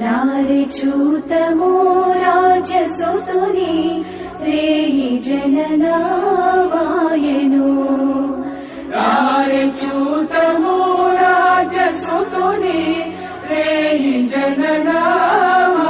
रारे चूतमो राजसुतुनि रेहि जननामायनो रारे चूतमो राजसुतुनि रेहि जननामायनो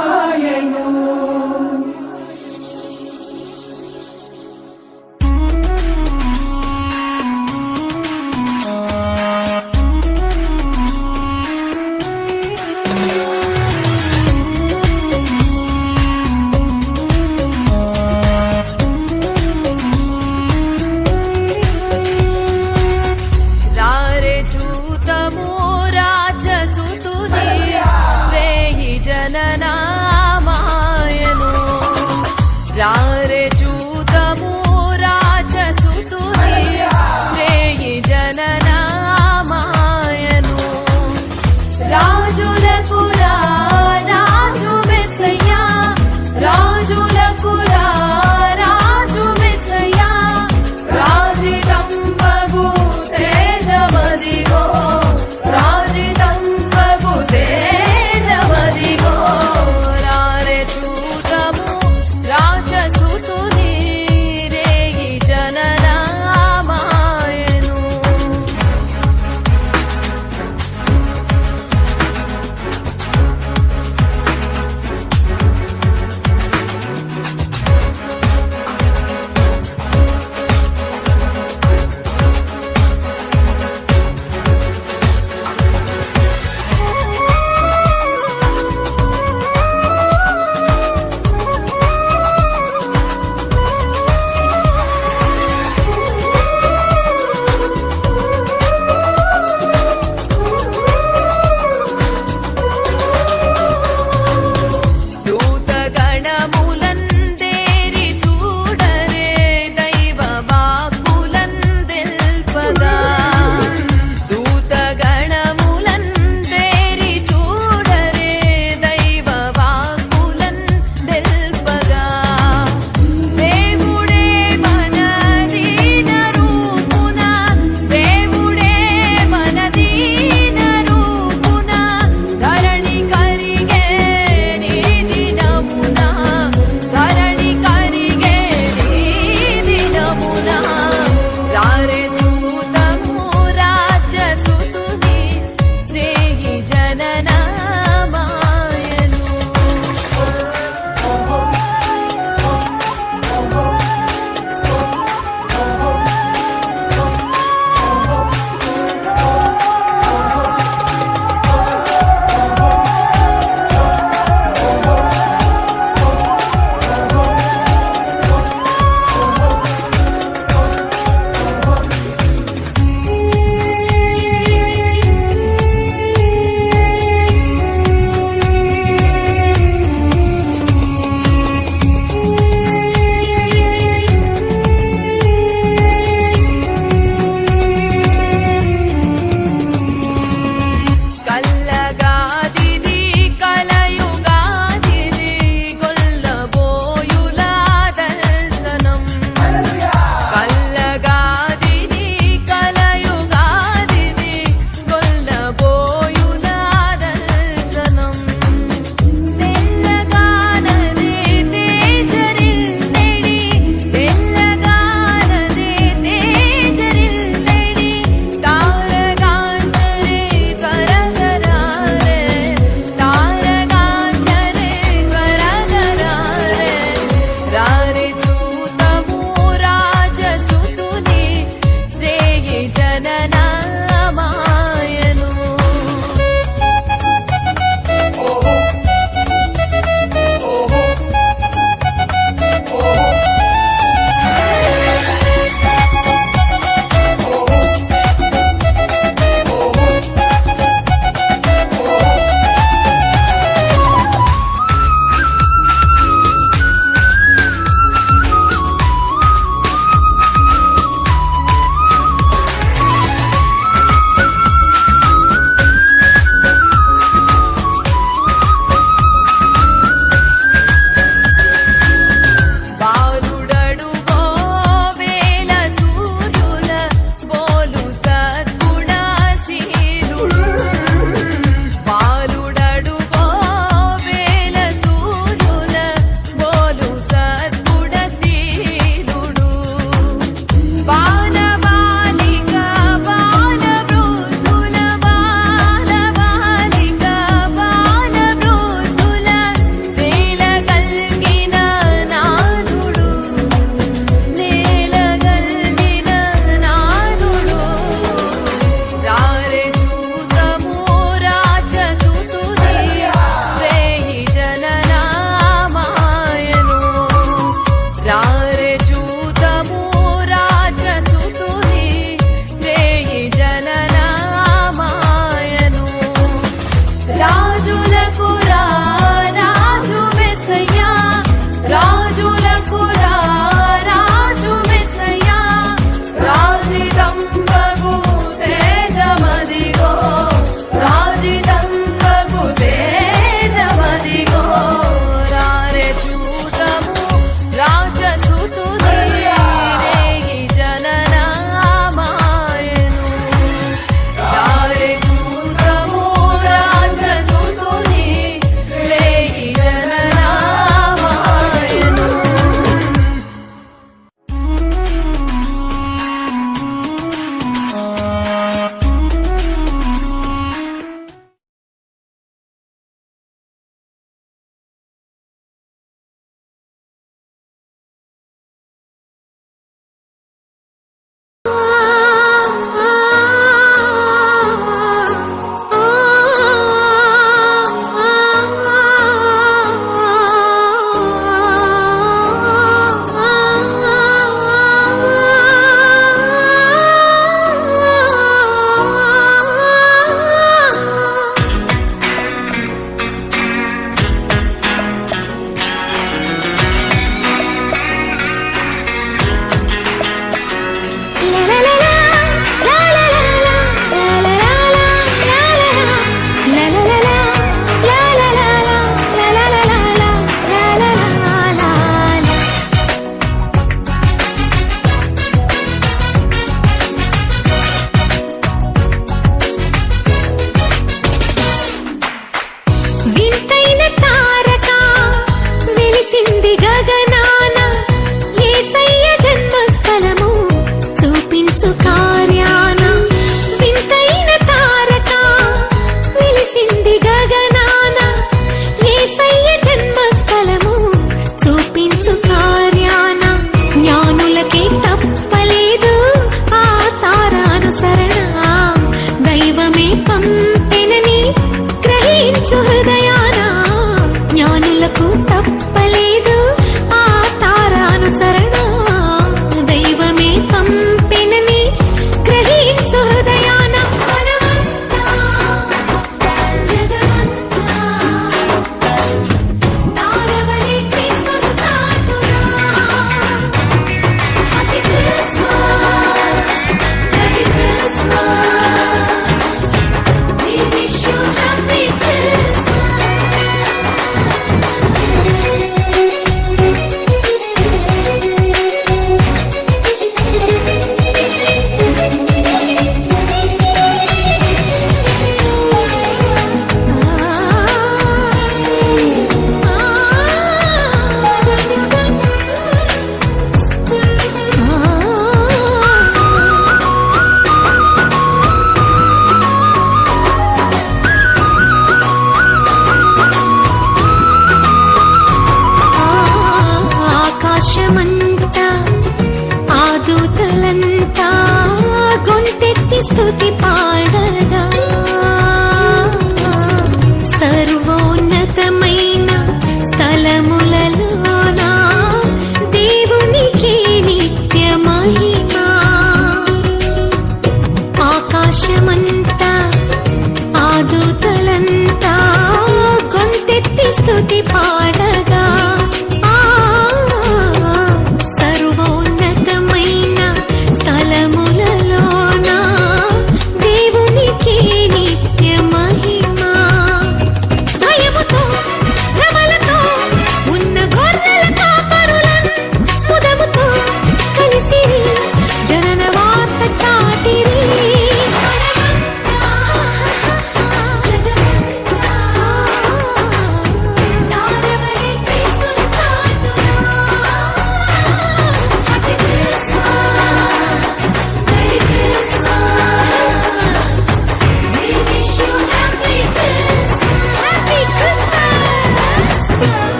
रारे चूतमो राजसुतुनि रेहि जननामायनो राजुलकु राजु मेस्सय्या राजुलकु राजु मेस्सय्या राजितंबगु तेजमदिगो राजितंबगु तेजमदिगो रारे चूतमो राजसुतुनि रेहि जननामायनो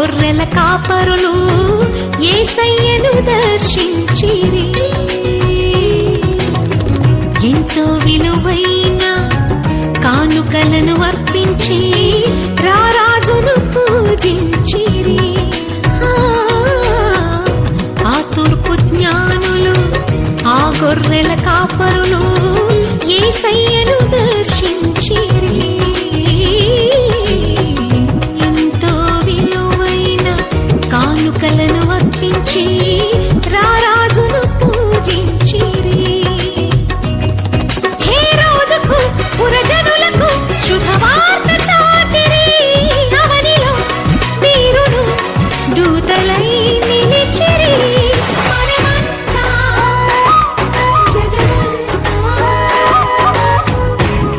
గొర్రెల కాపరులు యేసయ్యను దర్శించిరి. ఎంతో విలువైన కానుకలను అర్పించి రారాజును పూజించిరి. ఆ తూర్పు జ్ఞానులు ఆ గొర్రెల కాపరులు యేసయ్యను దర్శించిరి. ఎంతో విలువైన కానుకలను అర్పించి రారాజును పూజించిరి. హేరోదుకు పురజనులకు శుభవార్త చాటిరి. అవనిలో వీరును దూతలై నిలిచిరి. మనమంతా జగమంతా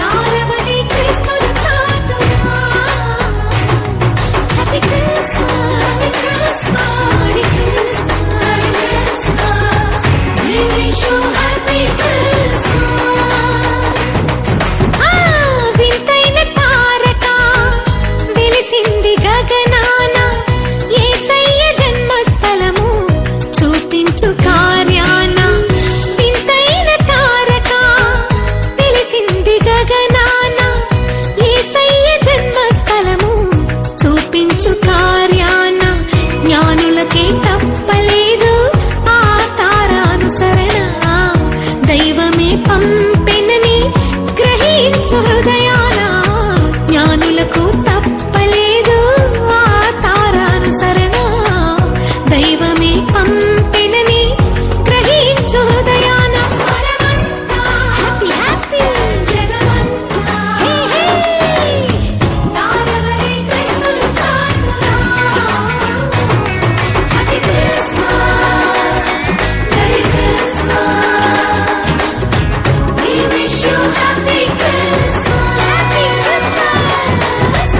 తారవలి క్రీస్తును చాటునా. Happy Christmas, happy Christmas, happy Christmas, we wish you happy Christmas. వింతైన తారక వెలిసింది గగనాన, యేసయ్య జన్మస్థలము చూపించు కార్యాన. వింతైన తారక వెలిసింది గగనాన, యేసయ్య జన్మస్థలము చూపించు కార్యాన. జ్ఞానులకే తప్పలేదు ఆ తారానుసరణ, దైవమే పంపెనని గ్రహించు హృదయాన. జ్ఞానులకు తప్పలేదు ఆ తారానుసరణ, దైవమే పంపెనని గ్రహించు హృదయాన. హ్యాపీ హ్యాపీ జగమంతా హే హే తారవలి క్రీస్తును చాటునా. Happy Christmas, merry Christmas, we wish you happy Christmas, happy Christmas.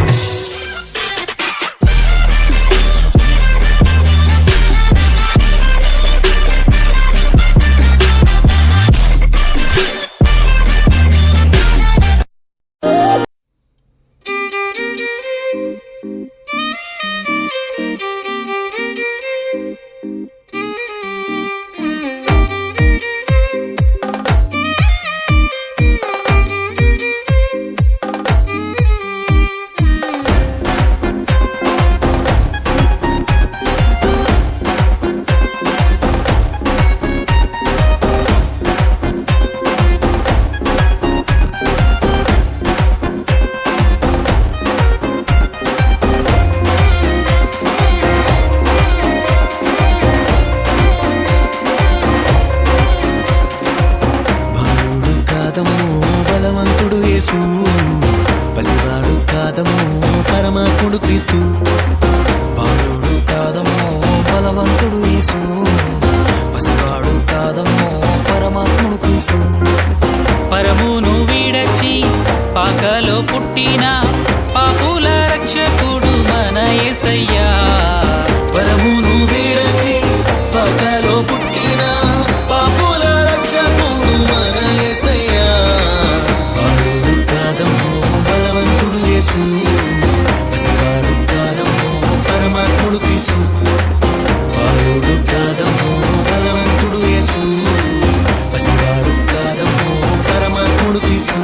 బాలుడు కాదమ్మో బలవంతుడు యేసు, పసివాడు కాదమ్మో పరమాత్ముడు క్రీస్తు. బాలుడు కాదమ్మో బలవంతుడు యేసు, పసివాడు కాదమ్మో పరమాత్ముడు క్రీస్తు. పరమును వీడచి పాకలో పుట్టిన పాపుల రక్షకుడు మన యేసయ్యా. పరమును వీడచి పగలో పుట్టిన పాపుల రక్షకుడు మన యేసయ్యా. బాలుడు కాదమ్మో బలవంతుడు యేసు, పసివాడు కాదమ్మో పరమాత్ముడు క్రీస్తు. బాలుడు కాదమ్మో బలవంతుడు యేసు, పసివాడు కాదమ్మో పరమాత్ముడు క్రీస్తు.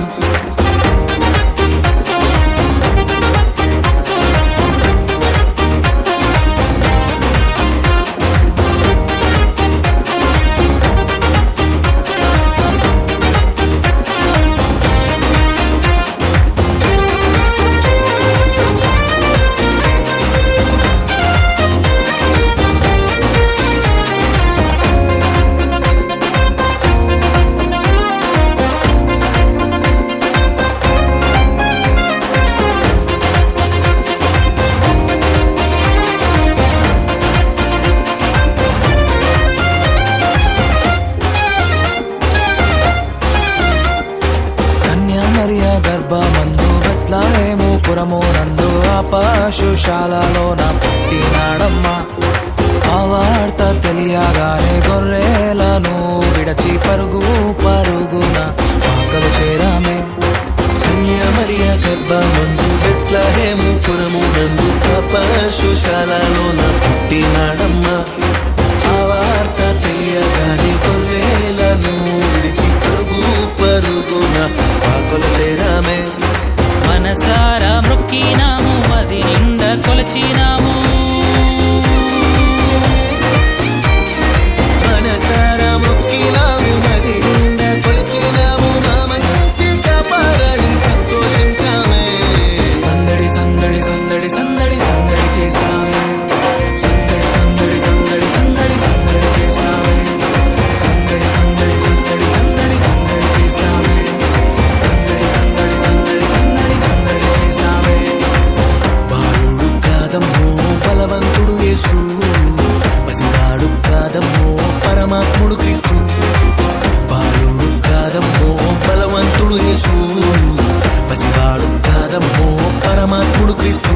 గర్భమందు బెత్లహేము పురము నందు పశుశాలలో నా పుట్టినాడమ్మా. ఆ వార్త తెలియగానే గొర్రెలను విడచి పరుగు పరుగున మాకలు చేరామే. కన్య మరియ గర్భమందు బెత్లహేము పురము నందు పశుశాలలోన పుట్టినాడమ్మా ఆ వార్త తెలియగానే గొర్రెలను విడిచి పరుగున పాకలు చేరామే మనసారా మొక్కినాము మది నిండా కొలచినాము మనసారా మొక్కినాము మది నిండా కొలిచినాము మా మంచి కాపాడని సంతోషించామే సందడి సందడి సందడి సందడి సందడి చేసామే సందడి సందడి సందడి సందడి సందడి చేసామే సందడి సందడి సందడి సందడి సందడి చేసామే సందడి సందడి సందడి సందడి సందడి చేసామే బాలుడు కాదమ్మో బలవంతుడు యేసు పసివాడు కాదమ్మో పరమాత్ముడు క్రీస్తు బాలుడు కాదమ్మో బలవంతుడు యేసు పసివాడు కాదమ్మో పరమాత్ముడు క్రీస్తు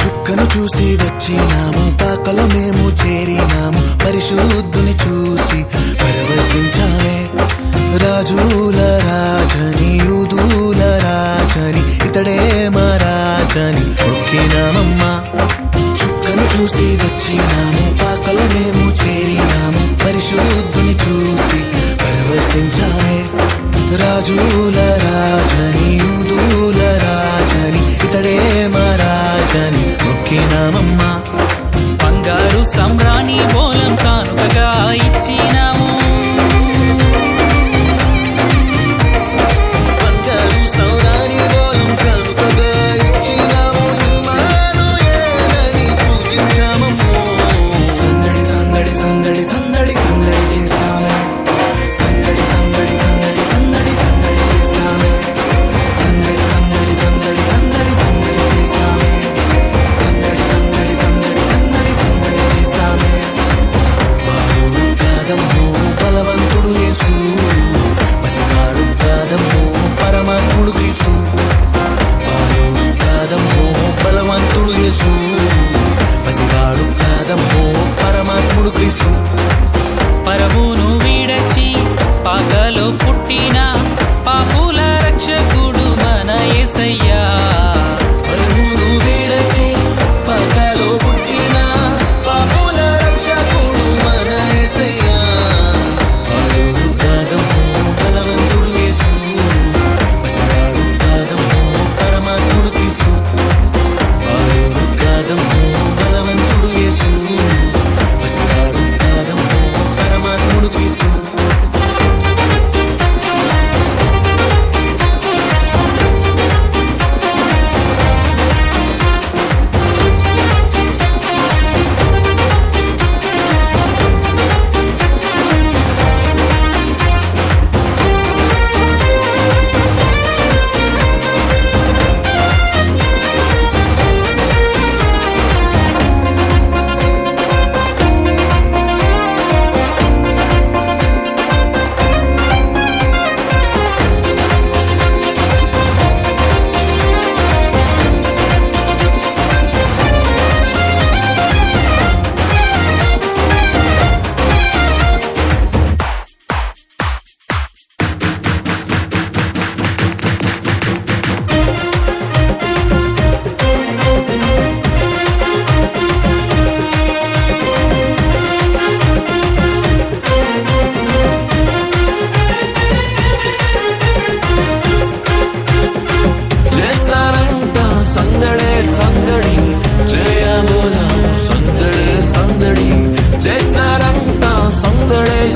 చుక్కను చూసి వచ్చినాము పాకలో మేము చేరినాము పరిశుద్ధుని చూసి పరవశించాలే రాజుల రాజని యూదుల రాజని ఇతడే మా రాజని మొక్కినామమ్మా చుక్కను చూసి వచ్చినాము పాకలో మేము చేరినాము పరిశుద్ధుని చూసి పరవశించాలే రాజుల రాజని యూదుల రాజని ఇతడే మా రాజని మొక్కినామమ్మా బంగారు సంబ్రాణి బోలం కానుకగా ఇచ్చినాము బంగారు సౌరాని బోలం కానుకగా ఇచ్చినాము ఇమ్మానుయేలని పూజించామమ్మో సందడి సందడి సందడి సందడి సందడి చేసామే సందడి సందడి సందడి సందడి సందడి చేసామే సందడి సందడి సందడి సందడి సందడి చేసామే సందడి సందడి సందడి సందడి సందడి చేసామే బాలుడు కాదమ్మో బలవంతుడు యేసు పసివాడు కాదమ్మో పరమాత్ముడు క్రీస్తు బాలుడు కాదమ్మో బలవంతుడు యేసు పసివాడు కాదమ్మో పరమాత్ముడు క్రీస్తు పరమును విడచి పాకలో పుట్టిన పాపుల రక్షకుడు మన యేసయ్యా పరమును విడచి పాకలో పుట్టిన పాపుల రక్షకుడు మన యేసయ్యా బాలుడు కాదమ్మో బలవంతుడు యేసు పసివాడు కాదమ్మో పరమాత్ముడు క్రీస్తు బాలుడు కాదమ్మో బలవంతుడు యేసు పసివాడు కాదమ్మో పరమాత్ముడు క్రీస్తు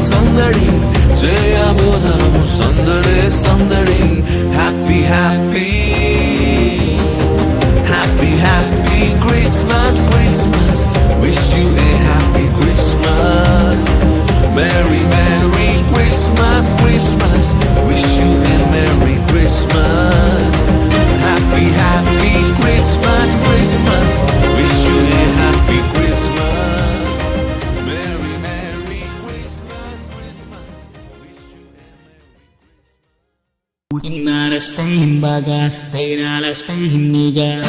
సందడి చేయబోదాము సందడే సందడి happy happy happy happy Christmas Christmas wish you a happy Christmas merry Inna Spain baga, Spain ala Spain niga.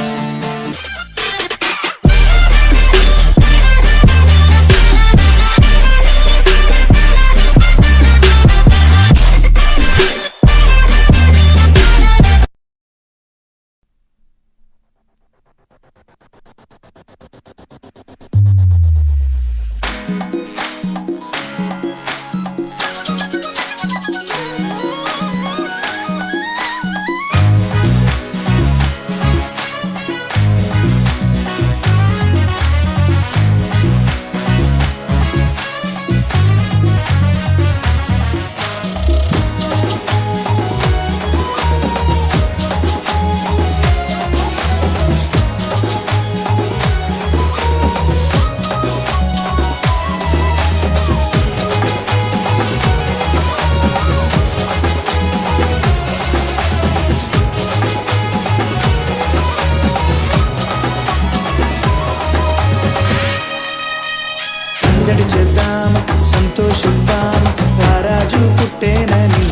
సందడి చేద్దాం సంతోషిద్దాం రారాజు పుట్టేనని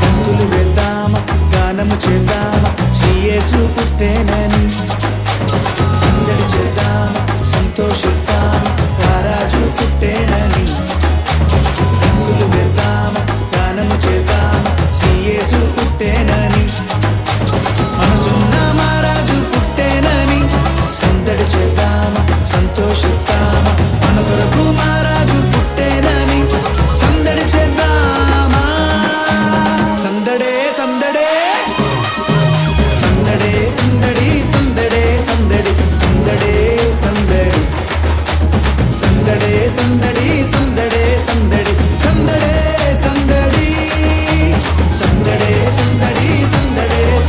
గంతులు వేద్దాం గానము చేద్దాం శ్రీయేసు పుట్టేనని సందడి చేద్దాం సంతోషిద్దాం రారాజు పుట్టేనని గంతులు వేద్దాం గానము చేద్దాం శ్రీయేసు పుట్టేనని మనసున్న మహారాజు పుట్టేనని సందడి చేద్దాం సంతోషిద్దాం మన కొరకు మహారాజు పుట్టేనని సందడి చేద్దామా సందడే సందడే సందడే సందడి సందడే సందడి సందడే సందడి సందడే సందడి సందడే సందడి సందడే సందడి సందడే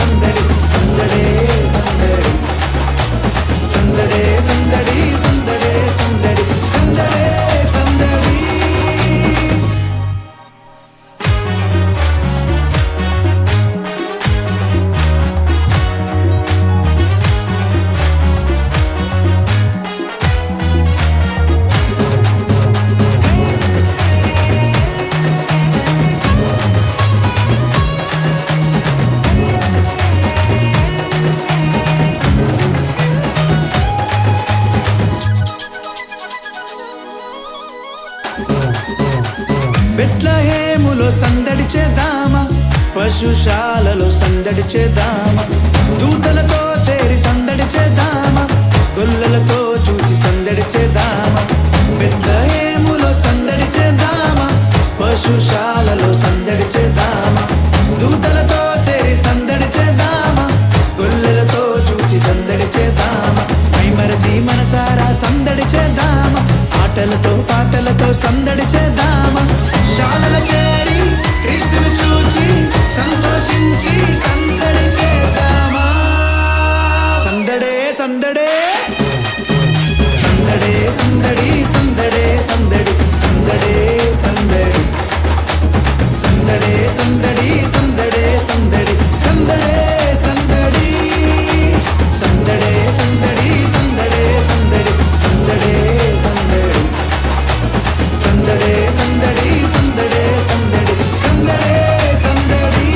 సందడి సందడే సందడి సందడే సందడి సందడే సందడి సందడే సందడి సందడే సందడి బెత్లహేములో సందడి చేద్దామా పశుశాలలో సందడి చేద్దామా దూతలతో చేరి సందడి చేద్దామా గొల్లలతో చూచి సందడి చేద్దామా బెత్లహేములో సందడి చేద్దామా పశుశాలలో సందడి చేద్దామా దూతలతో చేరి సందడి చేద్దామా గొల్లలతో చూచి సందడి చేద్దామా మైమరచి మనసారా సందడి చేద్దామా ఆటలతో పాటలతో సందడి చేద్దామా శాలల చేరి క్రీస్తును చూచి సంతోషించి సందడి చేద్దామా సందడే సందడే సందడే సందడి సందడే సందడి సందడే సందడి సందడే సందడి సందడే సందడి సందడే సందడి సందడే సందడి సందడే సందడి సందడే సందడి సందడే సందడి సందడే సందడి సందడే సందడి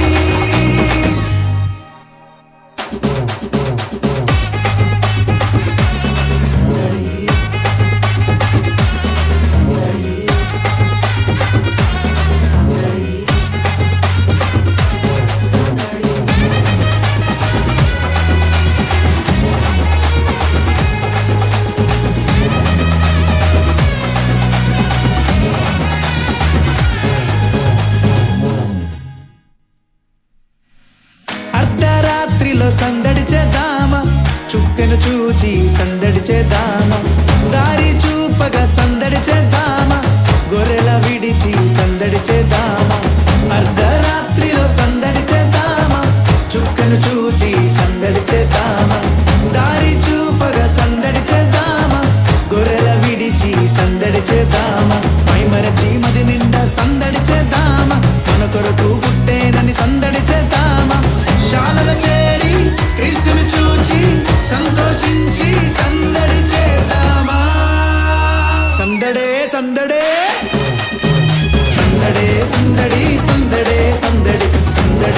అర్ధరాత్రిలో సందడి చేద్దామా చుక్కను చూచి సందడి చేద్దామా దారి చూపగా సందడి చేద్దామా గొర్రెల విడిచి సందడి చేద్దామా అర్ధరాత్రిలో సందడి చేద్దామా చుక్కను చూచి సందడి చేద్దామా దారి చూపగా సందడి చేద్దామా గొర్రెల విడిచి సందడి చేద్దామా మైమరచి మది నిండా సందడి చేద్దామా మన కొరకు పుట్టేనని సందడి చేద్దామా శాలల చేరి క్రీస్తును చూచి సంతోషించి సందడి చేద్దామా సందడే సందడే సందడే సందడి సందడే సందడి సందడి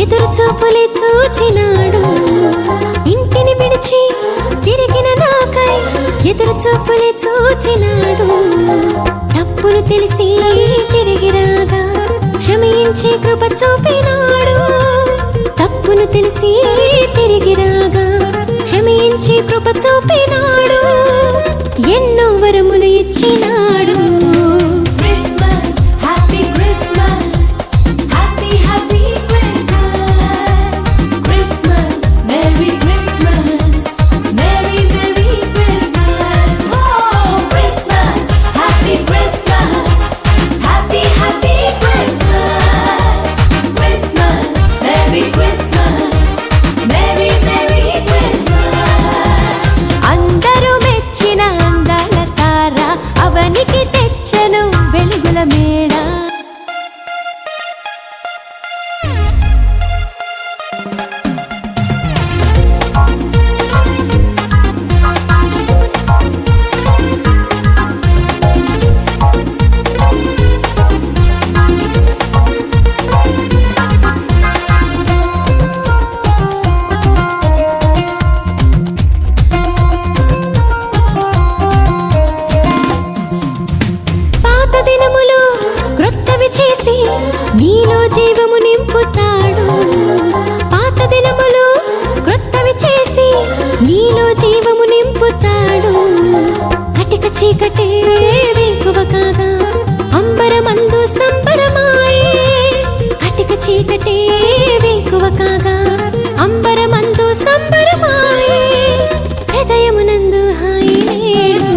ఎదురు చూపులే చూచినాడు ఇంటిని విడిచి తిరిగిన నాకై ఎదురు చూపులే చూచినాడు తప్పును తెలిసి తిరిగి రాగా క్షమించి కృప చూపినాడు తప్పును తెలిసి తిరిగి రాగా క్షమించి కృప చూపినాడు ఎన్నో వరములు ఇచ్చినాడు అందరూ మెచ్చిన అందాల తార అవనికి తెచ్చను వెలుగుల మేడ పాత దినములు క్రొత్తవి చేసి నీలో జీవము నింపుతాడు పాత దినములు క్రొత్తవి చేసి నీలో జీవము నింపుతాడు కటిక చీకటే వెంకువ కాగా అంబరమందు సంబరమాయే కటిక చీకటే వెంకువ కాగా అంబరమందు సంబరమాయే హృదయమునందు హాయి నేడు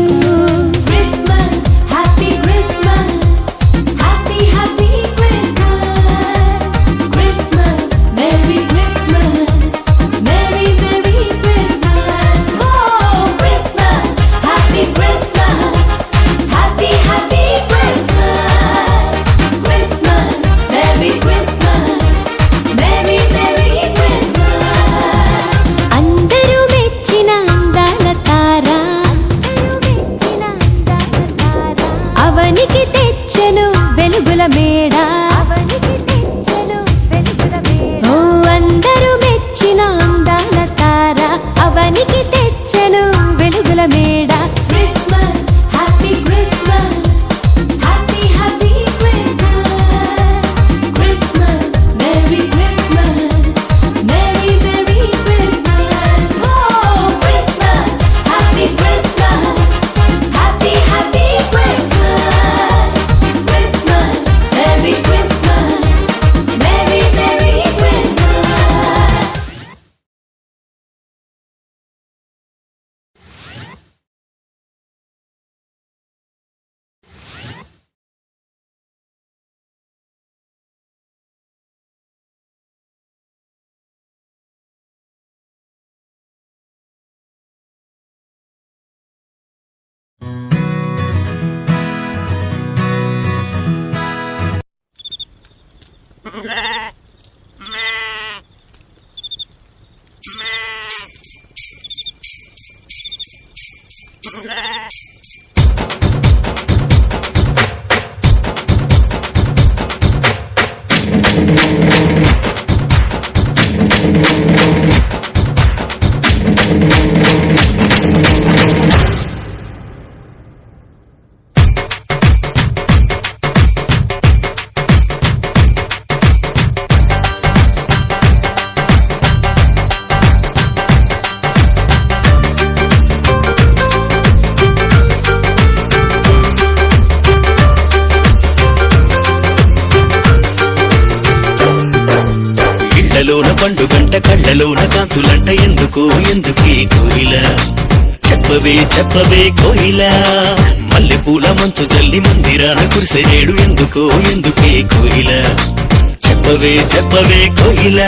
అందరూ మెచ్చిన అందాల తార అవనికి తెచ్చను వెలుగుల మేడ ఓ అందరూ మెచ్చిన అందాల తార అవనికి తెచ్చను వెలుగుల మేడ కళ్ళలోన పండు గంట కళ్ళలోన కాంతులంట ఎందుకు ఎందుకీ కోయిల చెప్పవే చెప్పవే కోయిల మల్లె పూల మంచు జల్లి మందిరాన కురిసేడు ఎందుకో ఎందుకే కోయిల చెప్పవే చెప్పవే కోయిల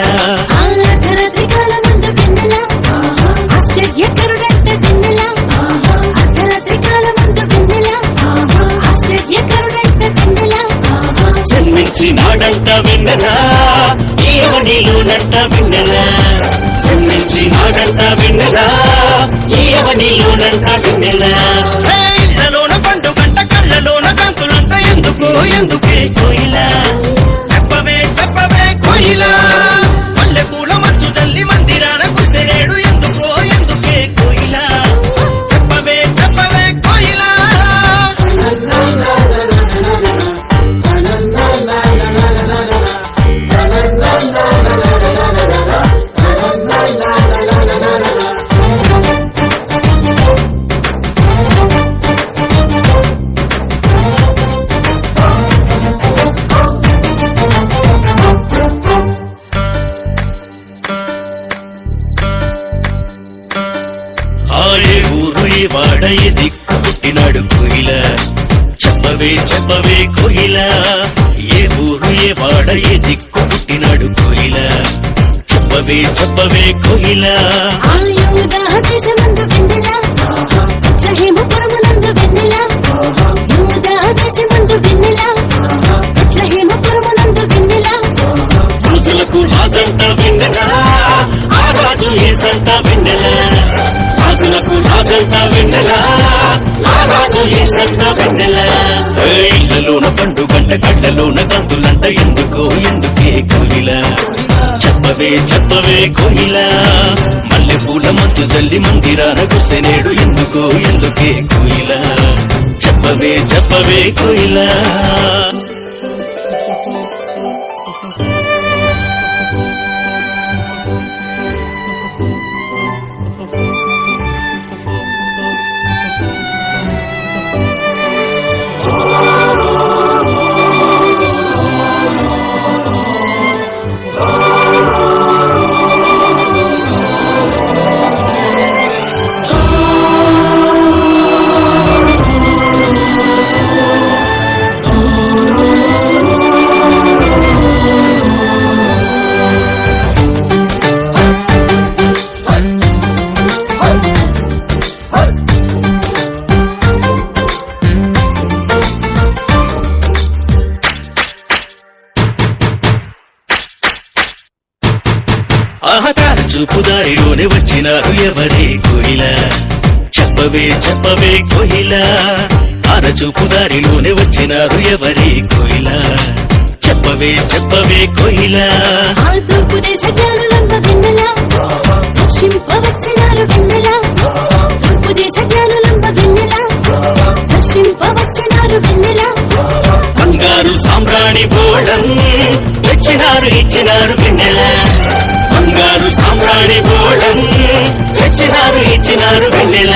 జన్మించినాడంట వెన్నెల ఈయవనిలోనంట వెన్నెల జన్మించినాడంట వెన్నెల ఈయవనిలోనంట వెన్నెల ఇళ్ళలోన పండు గంట కళ్ళలోన కాంతులంట ఎందుకు ఎందుకే కోయిల చెప్పవే చెప్పవే కోయిల కోయిల చెప్పవే చెప్పవే కోయిల ఏ ఊరు ఏ వాడ ఏ దిక్కు పుట్టినాడు కోయిల చెప్పవే చెప్పవే కోయిల ఆయుధ దేశమందు వెన్నెల హేమపురమునందు వెన్నెల యూద దేశమందు వెన్నెల హేమపురమునందు వెన్నెల రాజులకు రాజంత వెన్నెల ఆ రాజు ఏసంత వెన్నెల రాజులకు రాజంత వెన్నెల ఆ రాజు ఏసంత వెన్నెల ఇళ్లలోన పండు గంట కళ్ళలోన గంతులంట ఎందుకో ఎందుకే కోయిల చెప్పవే చెప్పవే కోయిల మల్లె పూల మంచు జల్లి మందిరాన కుసెనేడు ఎందుకో ఎందుకే కోయిల చెప్పవే చెప్పవే కోయిల ఆహతార చూపు దారిలోనే వచ్చినారు ఎవరే కోయిల చెప్పవే చెప్పవే కోయిల ఆర చూపు దారిలోనే వచ్చినారు ఎవరే కోయిల చెప్పవే చెప్పవే కోయిల ఆ తూర్పు దేశ జ్ఞానులంబ వెన్నెల దర్శింప వచ్చినారు వెన్నెల తూర్పు దేశ జ్ఞానులంబ వెన్నెల దర్శింప వచ్చినారు వెన్నెల బంగారు సామ్రాణి బోళం తెచ్చినారు ఇచ్చినారు వెన్నెల బంగారు సామ్రాణి బోళం తెచ్చినారు ఇచ్చినారు వెన్నెల